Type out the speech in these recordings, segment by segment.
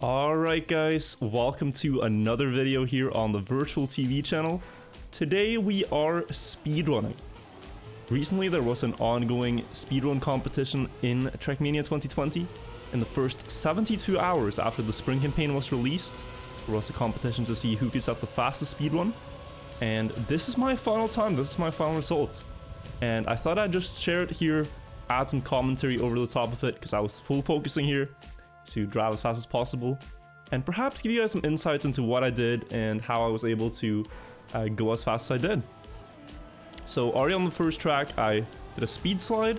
Alright guys, welcome to another video here on the Wirtual TV channel. Today we are speedrunning. Recently there was an ongoing speedrun competition in Trackmania 2020. In the first 72 hours after the spring campaign was released, there was a competition to see who could set the fastest speedrun. And this is my final time, this is my final result. And I thought I'd just share it here, add some commentary over the top of it, because I was full focusing here to drive as fast as possible, and perhaps give you guys some insights into what I did and how I was able to go as fast as I did. So already on the first track I did a speed slide,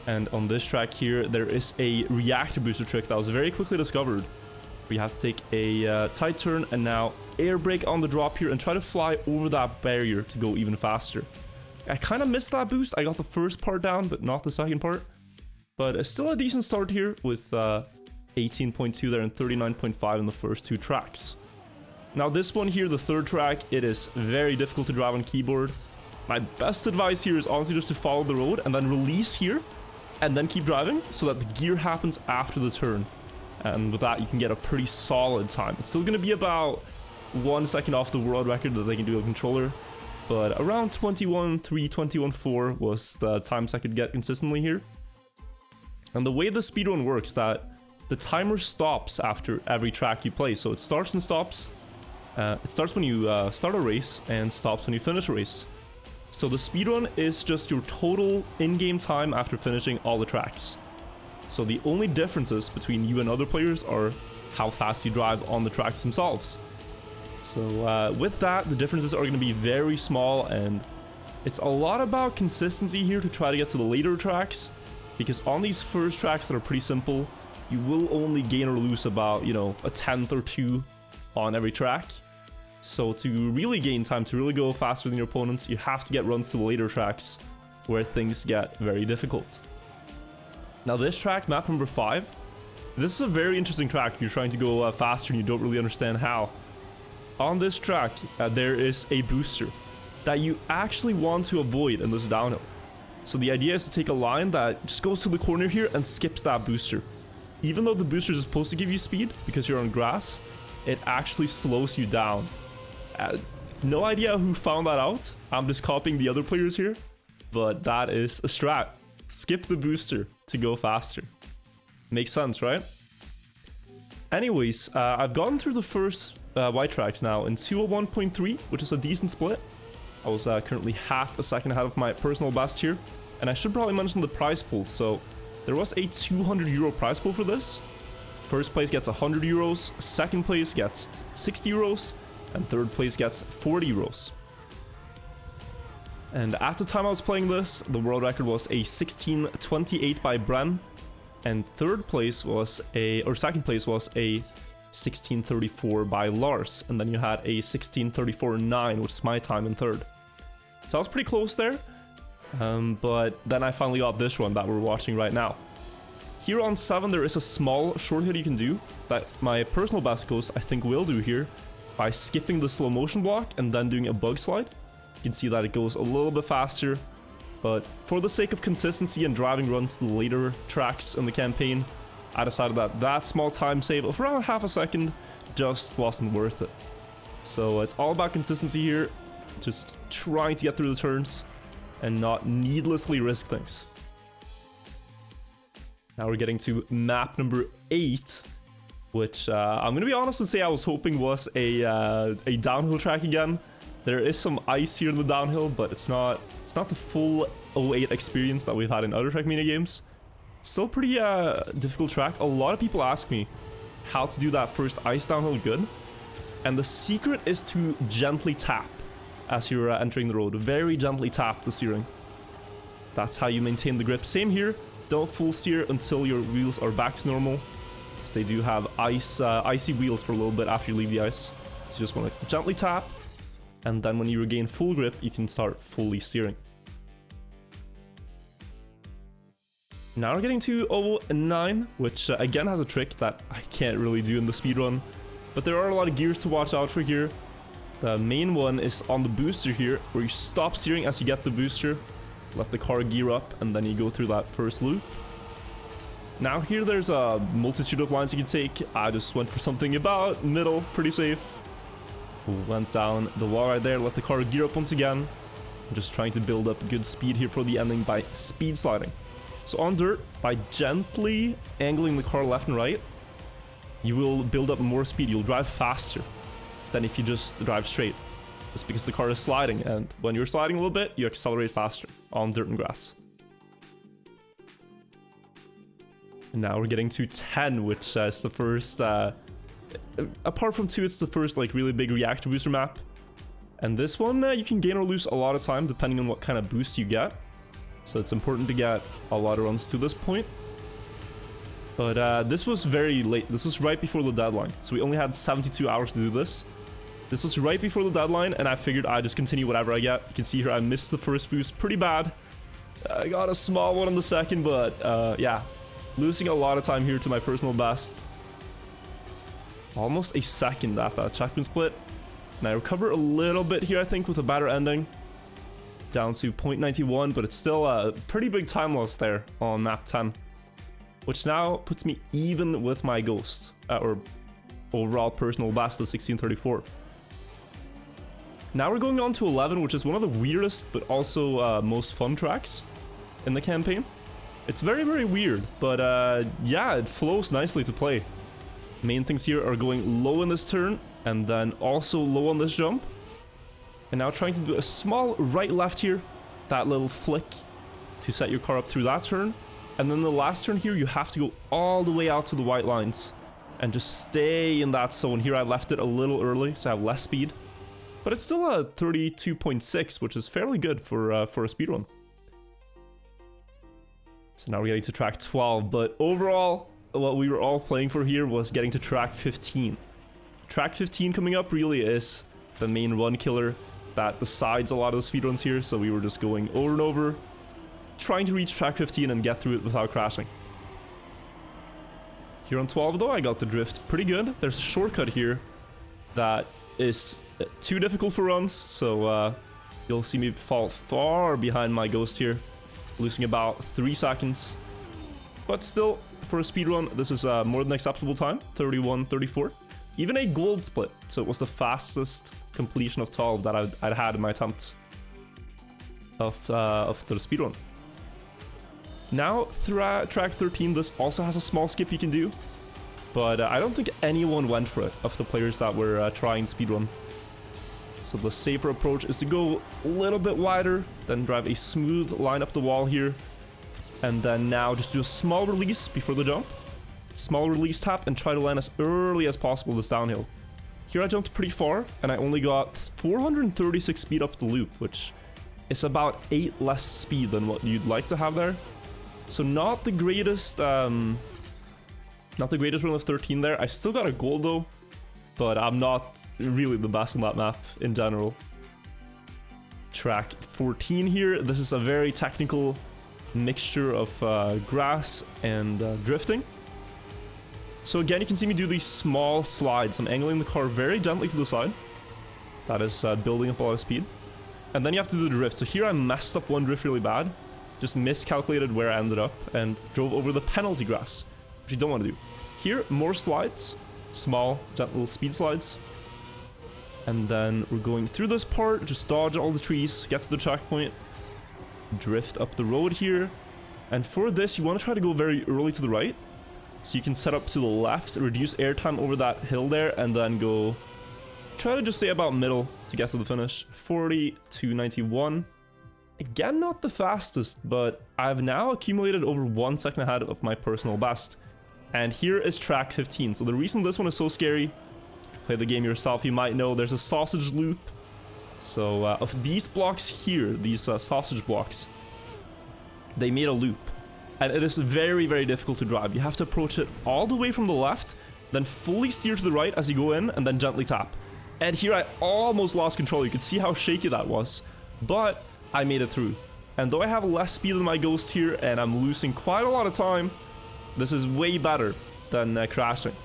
and on this track here there is a reactor booster trick that was very quickly discovered, where you have to take a tight turn and now air brake on the drop here and try to fly over that barrier to go even faster. I kind of missed that boost. I got the first part down but not the second part, but it's still a decent start here with 18.2 there and 39.5 in the first two tracks. Now this one here, the third track, it is very difficult to drive on keyboard. My best advice here is honestly just to follow the road and then release here and then keep driving so that the gear happens after the turn. And with that you can get a pretty solid time. It's still going to be about 1 second off the world record that they can do with a controller, but around 21.3, 21.4 was the times I could get consistently here. And the way the speedrun works, that the timer stops after every track you play, so it starts and stops. It starts when you start a race and stops when you finish a race. So the speedrun is just your total in-game time after finishing all the tracks. So the only differences between you and other players are how fast you drive on the tracks themselves. So with that, the differences are going to be very small, and it's a lot about consistency here to try to get to the later tracks, because on these first tracks that are pretty simple, you will only gain or lose about, a tenth or two on every track. So to really gain time, to really go faster than your opponents, you have to get runs to the later tracks where things get very difficult. Now this track, map number 5, this is a very interesting track. You're trying to go faster and you don't really understand how. On this track, there is a booster that you actually want to avoid in this downhill. So the idea is to take a line that just goes to the corner here and skips that booster. Even though the booster is supposed to give you speed because you're on grass, it actually slows you down. No idea who found that out. I'm just copying the other players here, but that is a strat. Skip the booster to go faster. Makes sense, right? Anyways, I've gone through the first white tracks now in 201.3, which is a decent split. I was currently half a second ahead of my personal best here, and I should probably mention the prize pool. So there was a 200 euro prize pool for this. First place gets 100 euros, second place gets 60 euros, and third place gets 40 euros. And at the time I was playing this, the world record was a 16:28 by Bren, and second place was a 16:34 by Lars, and then you had a 16:34.9, which is my time in third. So I was pretty close there. But then I finally got this one that we're watching right now. Here on 7 there is a small short hit you can do that my personal best coast I think will do here by skipping the slow motion block and then doing a bug slide. You can see that it goes a little bit faster, but for the sake of consistency and driving runs to the later tracks in the campaign, I decided that that small time save of around half a second just wasn't worth it. So it's all about consistency here, just trying to get through the turns and not needlessly risk things. Now we're getting to map number 8, which I'm gonna be honest and say I was hoping was a downhill track again. There is some ice here in the downhill, but it's not the full 08 experience that we've had in other Trackmania games. Still pretty difficult track. A lot of people ask me how to do that first ice downhill good, and the secret is to gently tap as you're entering the road. Very gently tap the steering. That's how you maintain the grip. Same here. Don't full steer until your wheels are back to normal, because they do have icy wheels for a little bit after you leave the ice. So you just want to gently tap, and then when you regain full grip, you can start fully steering. Now we're getting to 09, which again has a trick that I can't really do in the speedrun, but there are a lot of gears to watch out for here. The main one is on the booster here, where you stop steering as you get the booster, let the car gear up, and then you go through that first loop. Now here there's a multitude of lines you can take. I just went for something about middle, pretty safe. Went down the wall right there, let the car gear up once again. I'm just trying to build up good speed here for the ending by speed sliding. So on dirt, by gently angling the car left and right, you will build up more speed. You'll drive faster than if you just drive straight. Just because the car is sliding, and when you're sliding a little bit, you accelerate faster on dirt and grass. And now we're getting to 10, which is the first, apart from 2, it's the first like really big reactor booster map. And this one, you can gain or lose a lot of time depending on what kind of boost you get. So it's important to get a lot of runs to this point. But this was very late. This was right before the deadline. So we only had 72 hours to do this. This was right before the deadline, and I figured I'd just continue whatever I get. You can see here I missed the first boost pretty bad. I got a small one on the second, but yeah. Losing a lot of time here to my personal best. Almost a second after that checkpoint split. And I recover a little bit here, I think, with a better ending. Down to 0.91, but it's still a pretty big time loss there on map 10. Which now puts me even with my ghost, or overall personal best of 1634. Now we're going on to 11, which is one of the weirdest, but also most fun tracks in the campaign. It's very, very weird, but yeah, it flows nicely to play. Main things here are going low in this turn, and then also low on this jump. And now trying to do a small right-left here, that little flick to set your car up through that turn. And then the last turn here, you have to go all the way out to the white lines and just stay in that zone. Here I left it a little early, so I have less speed. But it's still a 32.6, which is fairly good for a speedrun. So now we're getting to track 12, but overall, what we were all playing for here was getting to track 15. Track 15 coming up really is the main run killer that decides a lot of the speedruns here, so we were just going over and over, trying to reach track 15 and get through it without crashing. Here on 12 though, I got the drift pretty good. There's a shortcut here that is too difficult for runs, so you'll see me fall far behind my ghost here. Losing about 3 seconds. But still, for a speedrun, this is more than acceptable time. 31:34. Even a gold split. So it was the fastest completion of 12 that I'd had in my attempts of the speedrun. Now, track 13, this also has a small skip you can do. But I don't think anyone went for it of the players that were trying speedrun. So the safer approach is to go a little bit wider, then drive a smooth line up the wall here. And then now just do a small release before the jump. Small release tap and try to land as early as possible this downhill. Here I jumped pretty far and I only got 436 speed up the loop, which is about 8 less speed than what you'd like to have there. So not the greatest run of 13 there. I still got a gold though, but I'm not really the best on that map in general. Track 14 here. This is a very technical mixture of grass and drifting. So again, you can see me do these small slides. I'm angling the car very gently to the side. That is building up a lot of speed. And then you have to do the drift. So here I messed up one drift really bad. Just miscalculated where I ended up and drove over the penalty grass, which you don't want to do. Here, more slides. Small, gentle speed slides. And then we're going through this part, just dodge all the trees, get to the checkpoint, drift up the road here. And for this, you want to try to go very early to the right. So you can set up to the left, reduce airtime over that hill there, and then go... Try to just stay about middle to get to the finish. 40 to 91. Again, not the fastest, but I've now accumulated over 1 second ahead of my personal best. And here is track 15. So the reason this one is so scary, if you play the game yourself, you might know there's a sausage loop. So of these blocks here, these sausage blocks, they made a loop. And it is very, very difficult to drive. You have to approach it all the way from the left, then fully steer to the right as you go in, and then gently tap. And here I almost lost control. You could see how shaky that was. But I made it through. And though I have less speed than my ghost here, and I'm losing quite a lot of time, this is way better than crashing.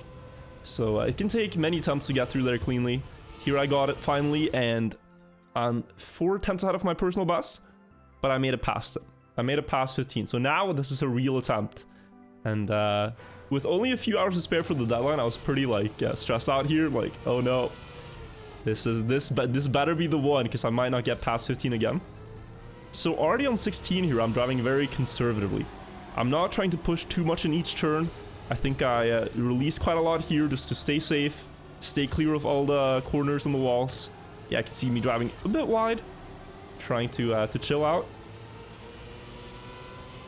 So it can take many attempts to get through there cleanly. Here I got it finally, and I'm 4 tenths ahead of my personal best, but I made it past it. I made it past 15. So now this is a real attempt And with only a few hours to spare for the deadline, I was pretty like stressed out here. Like, oh no, this better be the one, because I might not get past 15 again. So already on 16 here, I'm driving very conservatively. I'm not trying to push too much in each turn. I think I release quite a lot here just to stay safe, stay clear of all the corners and the walls. Yeah, I can see me driving a bit wide, trying to chill out.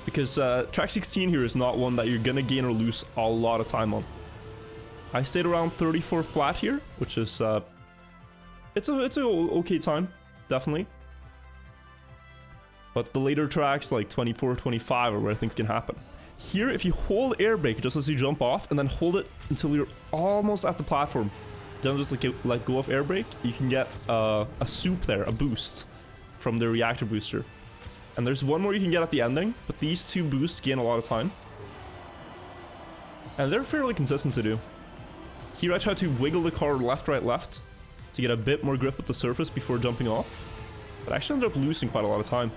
Because track 16 here is not one that you're gonna gain or lose a lot of time on. I stayed around 34 flat here, which is it's an okay time, definitely. But the later tracks like 24, 25 are where things can happen. Here, if you hold air brake just as you jump off and then hold it until you're almost at the platform, then just let go of air brake, you can get a soup there, a boost from the reactor booster. And there's one more you can get at the ending, but these two boosts gain a lot of time. And they're fairly consistent to do. Here I try to wiggle the car left, right, left to get a bit more grip with the surface before jumping off. But I actually ended up losing quite a lot of time.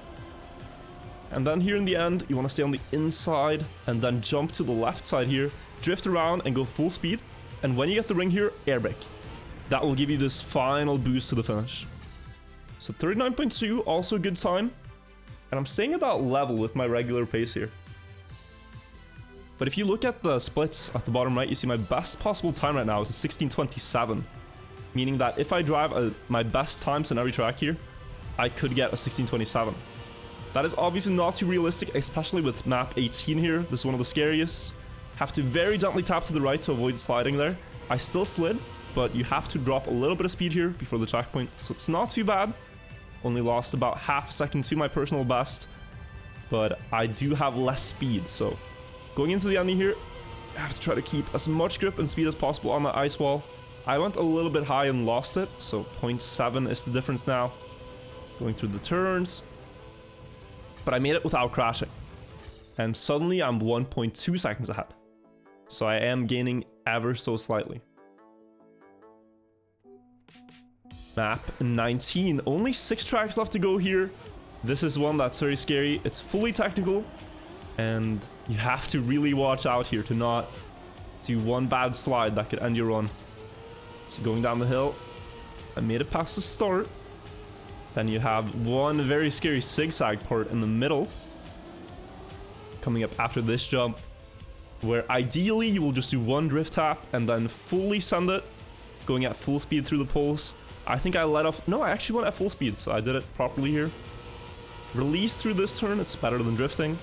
And then here in the end, you want to stay on the inside and then jump to the left side here, drift around and go full speed. And when you get the ring here, air brake. That will give you this final boost to the finish. So 39.2, also a good time. And I'm staying about level with my regular pace here. But if you look at the splits at the bottom right, you see my best possible time right now is a 16:27. Meaning that if I drive my best times in every track here, I could get a 16:27. That is obviously not too realistic, especially with map 18 here. This is one of the scariest. Have to very gently tap to the right to avoid sliding there. I still slid, but you have to drop a little bit of speed here before the checkpoint, so it's not too bad. Only lost about half a second to my personal best, but I do have less speed, so going into the ending here, I have to try to keep as much grip and speed as possible on the ice wall. I went a little bit high and lost it, so 0.7 is the difference now. Going through the turns, but I made it without crashing. And suddenly I'm 1.2 seconds ahead. So I am gaining ever so slightly. Map 19, only 6 tracks left to go here. This is one that's very scary. It's fully technical, and you have to really watch out here to not do one bad slide that could end your run. So going down the hill, I made it past the start. Then you have one very scary zigzag part in the middle, coming up after this jump, where ideally you will just do one drift tap and then fully send it, going at full speed through the poles. I think I let off, no, I actually went at full speed, so I did it properly here. Release through this turn, it's better than drifting.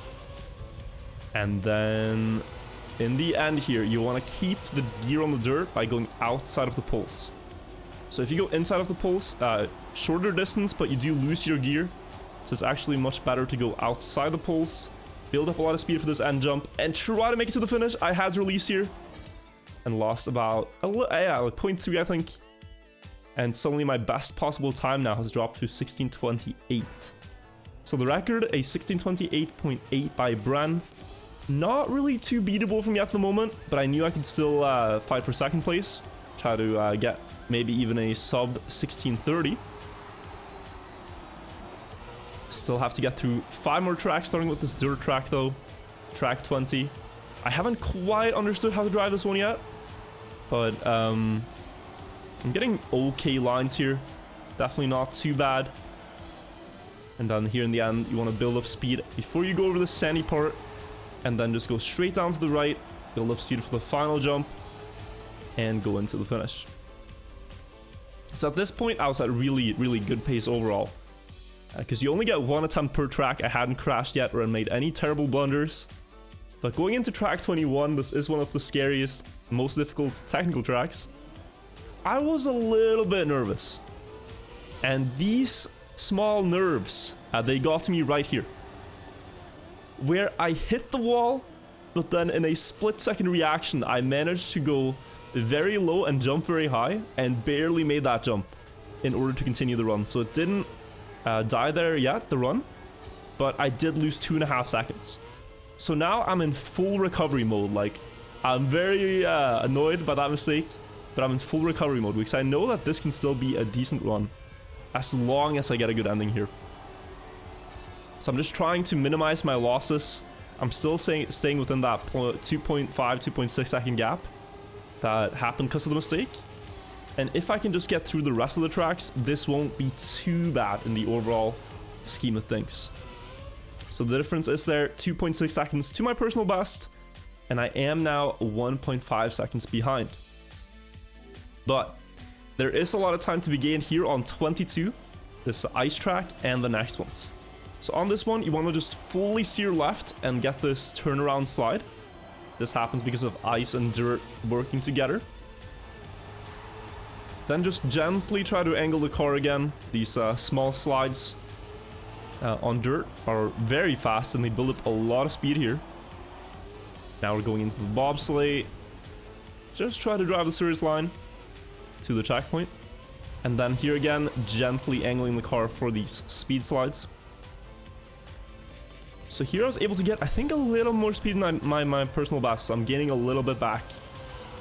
And then in the end here, you want to keep the gear on the dirt by going outside of the poles. So if you go inside of the poles, shorter distance, but you do lose your gear. So it's actually much better to go outside the poles, build up a lot of speed for this end jump, and try to make it to the finish. I had to release here and lost about like 0.3, I think. And suddenly my best possible time now has dropped to 16:28. So the record, a 16:28.8 by Bren. Not really too beatable for me at the moment, but I knew I could still fight for second place. Try to get maybe even a sub 16:30. Still have to get through 5 more tracks, starting with this dirt track though. Track 20. I haven't quite understood how to drive this one yet, but I'm getting okay lines here. Definitely not too bad. And then here in the end, you want to build up speed before you go over the sandy part, and then just go straight down to the right, build up speed for the final jump, and go into the finish. So at this point, I was at really, really good pace overall. Because you only get 1 attempt per track. I hadn't crashed yet or made any terrible blunders. But going into track 21, this is one of the scariest, most difficult technical tracks. I was a little bit nervous. And these small nerves, they got to me right here. Where I hit the wall, but then in a split-second reaction, I managed to go very low and jump very high, and barely made that jump in order to continue the run. So it didn't die there yet, the run, but I did lose 2.5 seconds. So now I'm in full recovery mode. Like, I'm very annoyed by that mistake, but I'm in full recovery mode because I know that this can still be a decent run as long as I get a good ending here. So I'm just trying to minimize my losses. I'm still staying within that 2.5, 2.6 second gap that happened because of the mistake. And if I can just get through the rest of the tracks, this won't be too bad in the overall scheme of things. So the difference is there, 2.6 seconds to my personal best, and I am now 1.5 seconds behind. But there is a lot of time to be gained here on 22, this ice track, and the next ones. So on this one, you want to just fully steer left and get this turnaround slide. This happens because of ice and dirt working together. Then just gently try to angle the car again. These small slides on dirt are very fast and they build up a lot of speed here. Now we're going into the bobsleigh. Just try to drive the series line to the checkpoint. And then here again, gently angling the car for these speed slides. So here I was able to get, I think, a little more speed than my personal best. So I'm gaining a little bit back.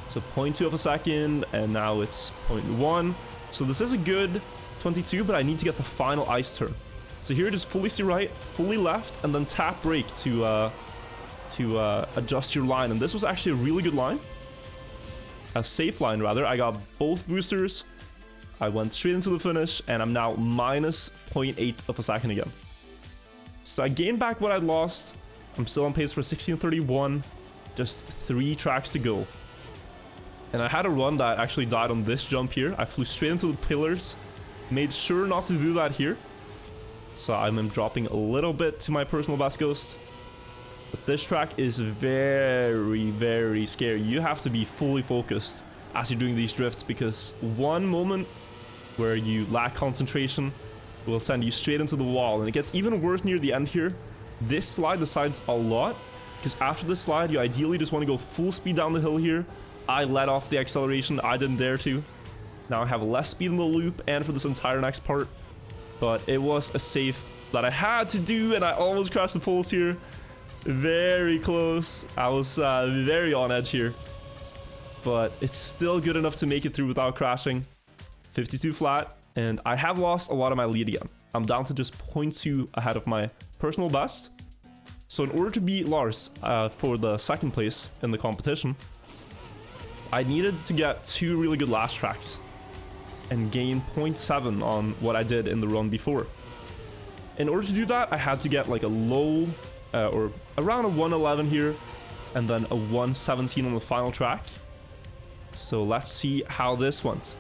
So 0.2 of a second, and now it's 0.1. So this is a good 22, but I need to get the final ice turn. So here just fully steer right, fully left, and then tap brake to adjust your line. And this was actually a really good line. A safe line, rather. I got both boosters. I went straight into the finish, and I'm now minus 0.8 of a second again. So I gained back what I'd lost. I'm still on pace for 16:31. Just 3 tracks to go. And I had a run that actually died on this jump here. I flew straight into the pillars. Made sure not to do that here. So I'm dropping a little bit to my personal best ghost. But this track is very, very scary. You have to be fully focused as you're doing these drifts, because one moment where you lack concentration will send you straight into the wall. And it gets even worse near the end here. This slide decides a lot, because after this slide, you ideally just want to go full speed down the hill here. I let off the acceleration. I didn't dare to. Now I have less speed in the loop and for this entire next part. But it was a safe that I had to do, and I almost crashed the poles here. Very close. I was very on edge here. But it's still good enough to make it through without crashing. 52 flat, and I have lost a lot of my lead again. I'm down to just 0.2 ahead of my personal best. So in order to beat Lars for the second place in the competition, I needed to get 2 really good last tracks and gain 0.7 on what I did in the run before. In order to do that, I had to get like a low or around a 111 here, and then a 117 on the final track. So let's see how this went.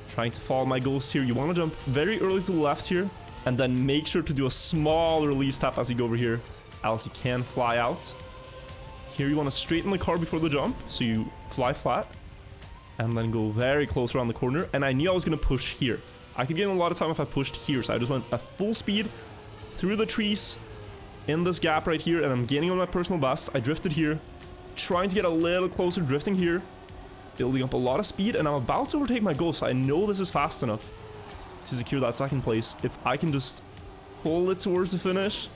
Trying to follow my goals here. You want to jump very early to the left here, and then make sure to do a small release tap as you go over here, else you can fly out. Here you want to straighten the car before the jump, so you fly flat, and then go very close around the corner. And I knew I was going to push here. I could gain a lot of time if I pushed here, so I just went at full speed through the trees in this gap right here, and I'm gaining on my personal best. I drifted here, trying to get a little closer, drifting here, building up a lot of speed, and I'm about to overtake my goal, so I know this is fast enough to secure that second place. If I can just pull it towards the finish,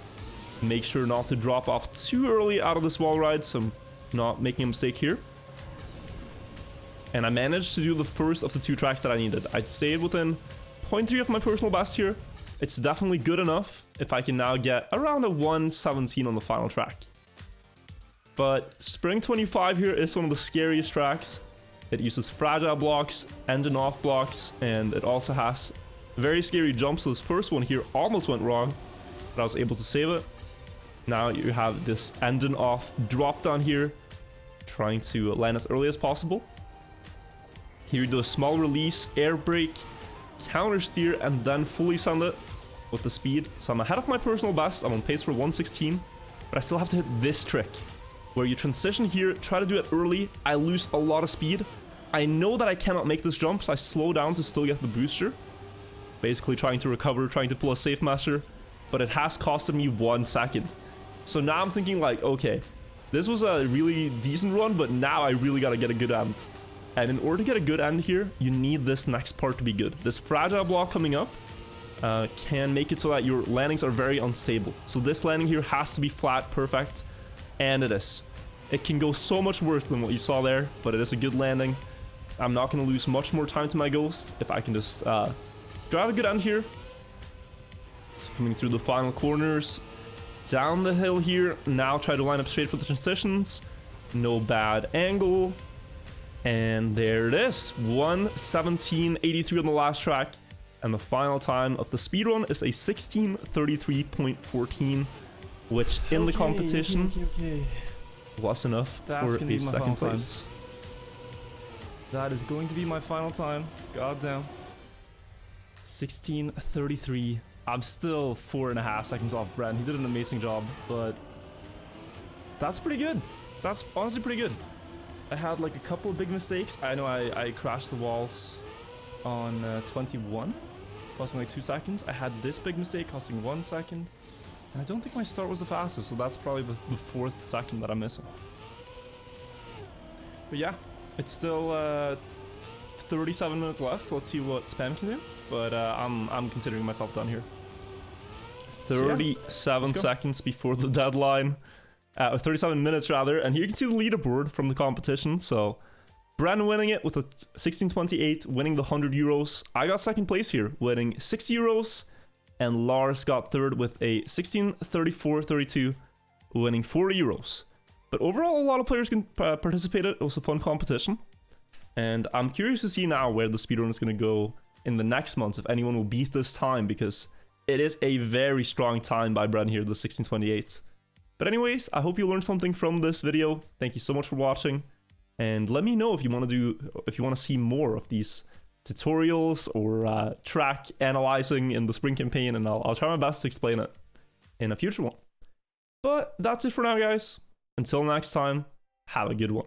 make sure not to drop off too early out of this wall ride, so I'm not making a mistake here. And I managed to do the first of the 2 tracks that I needed. I'd stayed within 0.3 of my personal best here. It's definitely good enough if I can now get around a 117 on the final track. But Spring 25 here is one of the scariest tracks. It uses fragile blocks, engine off blocks, and it also has very scary jumps. So this first one here almost went wrong, but I was able to save it. Now you have this engine off drop down here, trying to land as early as possible. Here you do a small release, air brake, counter steer, and then fully send it with the speed. So I'm ahead of my personal best. I'm on pace for 116, but I still have to hit this trick where you transition here, try to do it early. I lose a lot of speed. I know that I cannot make this jump, so I slow down to still get the booster. Basically trying to recover, trying to pull a safe measure, but it has costed me 1 second. So now I'm thinking like, okay, this was a really decent run, but now I really got to get a good end. And in order to get a good end here, you need this next part to be good. This fragile block coming up can make it so that your landings are very unstable. So this landing here has to be flat, perfect, and it is. It can go so much worse than what you saw there, but it is a good landing. I'm not going to lose much more time to my ghost if I can just drive a good end here. So coming through the final corners, down the hill here. Now try to line up straight for the transitions. No bad angle. And there it is. 1:17.83 on the last track. And the final time of the speedrun is a 16:33.14, which in the competition was enough for a second place. That is going to be my final time. God damn. 16:33. I'm still 4.5 seconds off Bren. He did an amazing job, but that's pretty good. That's honestly pretty good. I had like a couple of big mistakes. I know I crashed the walls on 21, costing like 2 seconds. I had this big mistake costing 1 second. And I don't think my start was the fastest, so that's probably the 4th second that I'm missing. But yeah, it's still 37 minutes left, so let's see what Spam can do. But I'm considering myself done here. 37 seconds before the deadline. 37 minutes rather, and here you can see the leaderboard from the competition. So Bren winning it with a 16:28, winning the 100 euros. I got second place here, winning 60 euros, and Lars got third with a 16:34.32, winning 40 euros. But overall, a lot of players can participate. It was a fun competition, and I'm curious to see now where the speedrun is going to go in the next months, if anyone will beat this time, because it is a very strong time by Bren here, the 16:28. But anyways, I hope you learned something from this video. Thank you so much for watching, and let me know if you want to see more of these tutorials or track analyzing in the spring campaign, and I'll try my best to explain it in a future one. But that's it for now, guys. Until next time, have a good one.